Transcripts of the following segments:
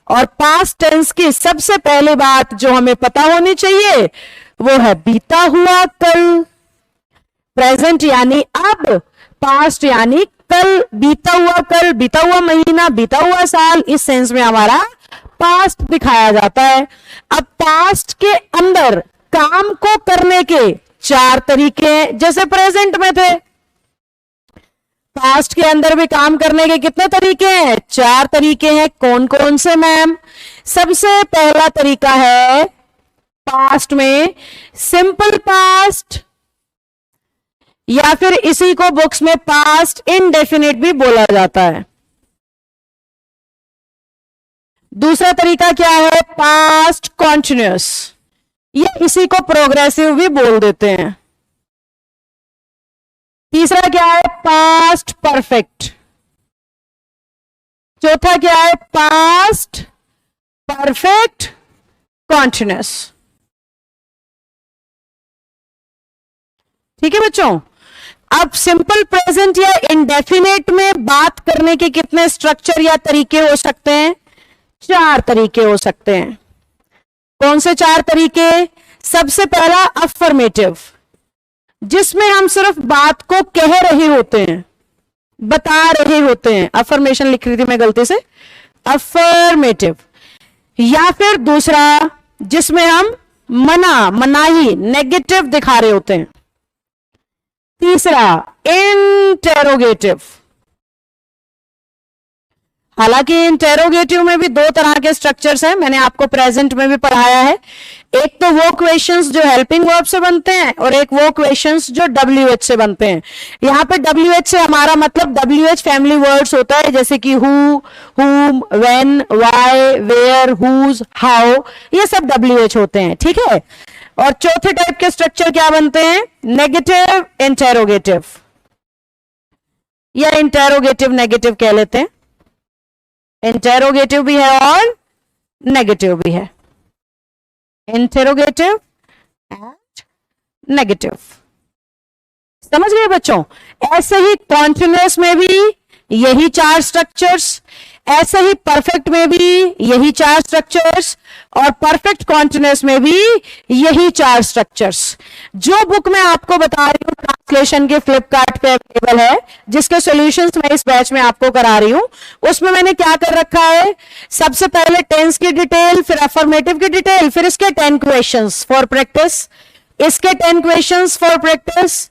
और past tense की सबसे पहली बात जो हमें पता होनी चाहिए वो है बीता हुआ कल। प्रेजेंट यानी अब, पास्ट यानी कल, बीता हुआ कल, बीता हुआ महीना, बीता हुआ साल, इस सेंस में हमारा पास्ट दिखाया जाता है। अब पास्ट के अंदर काम को करने के 4 तरीके हैं, जैसे प्रेजेंट में थे। पास्ट के अंदर भी काम करने के कितने तरीके हैं? 4 तरीके हैं। कौन कौन से मैम? सबसे पहला तरीका है पास्ट में सिंपल पास्ट, या फिर इसी को बुक्स में पास्ट इंडेफिनिट भी बोला जाता है। दूसरा तरीका क्या है? पास्ट कॉन्टिन्यूअस, ये इसी को प्रोग्रेसिव भी बोल देते हैं। तीसरा क्या है? Past perfect. चौथा क्या है? Past perfect continuous. ठीक है बच्चों। अब सिंपल प्रेजेंट या इंडेफिनेट में बात करने के कितने स्ट्रक्चर या तरीके हो सकते हैं? 4 तरीके हो सकते हैं। कौन से 4 तरीके? सबसे पहला अफर्मेटिव, जिसमें हम सिर्फ बात को कह रहे होते हैं, बता रहे होते हैं। अफर्मेशन लिख रही थी मैं गलती से, अफर्मेटिव। या फिर दूसरा जिसमें हम मनाही, नेगेटिव दिखा रहे होते हैं। तीसरा इंटेरोगेटिव। हालांकि इंटेरोगेटिव में भी 2 तरह के स्ट्रक्चर्स हैं, मैंने आपको प्रेजेंट में भी पढ़ाया है। एक तो वो क्वेश्चंस जो हेल्पिंग वर्ब से बनते हैं और एक वो क्वेश्चंस जो WH से बनते हैं। यहाँ पे WH से हमारा मतलब WH फैमिली वर्ड्स होता है, जैसे कि who, whom, when, why, where, whose, how, ये सब WH होते हैं। ठीक है। और चौथे टाइप के स्ट्रक्चर क्या बनते हैं? नेगेटिव इंटेरोगेटिव, या इंटेरोगेटिव नेगेटिव कह लेते हैं। इंटेरोगेटिव भी है और नेगेटिव भी है। इंटेरोगेटिव एंड नेगेटिव, समझ गए बच्चों। ऐसे ही कॉन्टिन्यूअस में भी यही 4 स्ट्रक्चर्स, ऐसे ही परफेक्ट में भी यही 4 स्ट्रक्चर्स, और परफेक्ट कॉन्टिन्यूअस में भी यही 4 स्ट्रक्चर्स। जो बुक मैं आपको बता रही हूँ ट्रांसलेशन के फ्लिपकार्ट पे अवेलेबल है, जिसके सॉल्यूशंस मैं इस बैच में आपको करा रही हूं, उसमें मैंने क्या कर रखा है? सबसे पहले टेंस की डिटेल, फिर अफर्मेटिव की डिटेल, फिर इसके 10 क्वेश्चंस फॉर प्रैक्टिस, इसके 10 क्वेश्चंस फॉर प्रैक्टिस,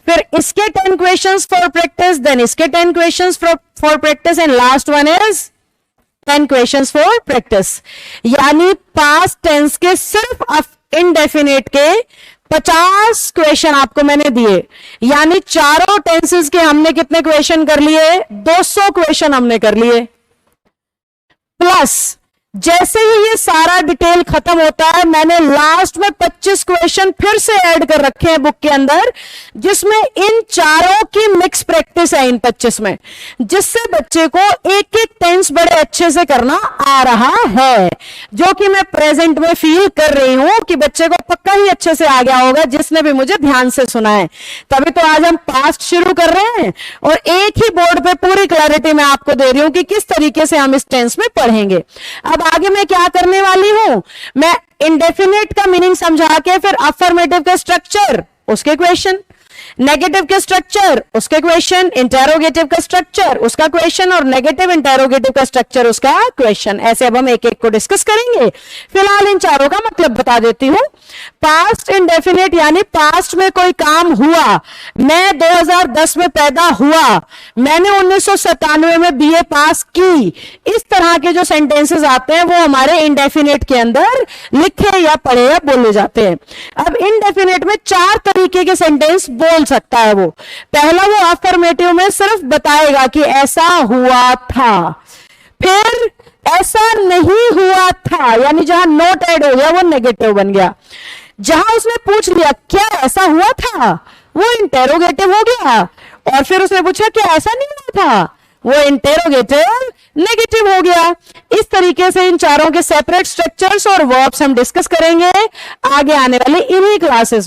फिर इसके 10 क्वेश्चंस फॉर प्रैक्टिस, देन इसके 10 questions for practice, and last one is 10 questions for practice. यानी पास्ट टेंस के सिर्फ इंडेफिनिट के 50 क्वेश्चन आपको मैंने दिए। यानी चारों टेंसेस के हमने कितने क्वेश्चन कर लिए? 200 क्वेश्चन हमने कर लिए। प्लस जैसे ही ये सारा डिटेल खत्म होता है, मैंने लास्ट में 25 क्वेश्चन फिर से ऐड कर रखे हैं बुक के अंदर, जिसमें इन चारों की मिक्स प्रैक्टिस है इन 25 में, जिससे बच्चे को एक एक टेंस बड़े अच्छे से करना आ रहा है, जो कि मैं प्रेजेंट में फील कर रही हूं कि बच्चे को पक्का ही अच्छे से आ गया होगा, जिसने भी मुझे ध्यान से सुना है। तभी तो आज हम पास्ट शुरू कर रहे हैं और एक ही बोर्ड पे पूरी क्लैरिटी मैं आपको दे रही हूं कि किस तरीके से हम इस टेंस में पढ़ेंगे। अब आगे मैं क्या करने वाली हूं? मैं इंडेफिनिट का मीनिंग समझा के फिर अफर्मेटिव का स्ट्रक्चर, उसके क्वेश्चन, नेगेटिव के स्ट्रक्चर, उसके क्वेश्चन, इंटेरोगेटिव का स्ट्रक्चर, उसका क्वेश्चन, और नेगेटिव इंटेरोगेटिव का स्ट्रक्चर, उसका क्वेश्चन। ऐसे अब हम एक एक को डिस्कस करेंगे। फिलहाल इन चारों का मतलब बता देती हूं। पास्ट इंडेफिनिट यानी पास्ट में कोई काम हुआ। मैं 2010 में पैदा हुआ, मैंने 1997 में BA पास की, इस तरह के जो सेंटेंसेस आते हैं वो हमारे इंडेफिनिट के अंदर लिखे या पढ़े या बोले जाते हैं। अब इंडेफिनिट में 4 तरीके के सेंटेंस बोल सकता है वो। पहला, वो अफर्मेटिव में सिर्फ बताएगा कि ऐसा हुआ था। फिर ऐसा नहीं हुआ था, यानी जहां नोट ऐड हो गया वो नेगेटिव बन गया। जहां उसने पूछ लिया क्या ऐसा हुआ था, वो इंटेरोगेटिव हो गया। और फिर उसने पूछा क्या ऐसा नहीं हुआ था, वो इंटेरोगेटिव नेगेटिव हो गया। इस तरीके से इन चारों के सेपरेट स्ट्रक्चर्स और वर्ब्स हम डिस्कस करेंगे आगे आने वाले इन्हीं क्लासेस में।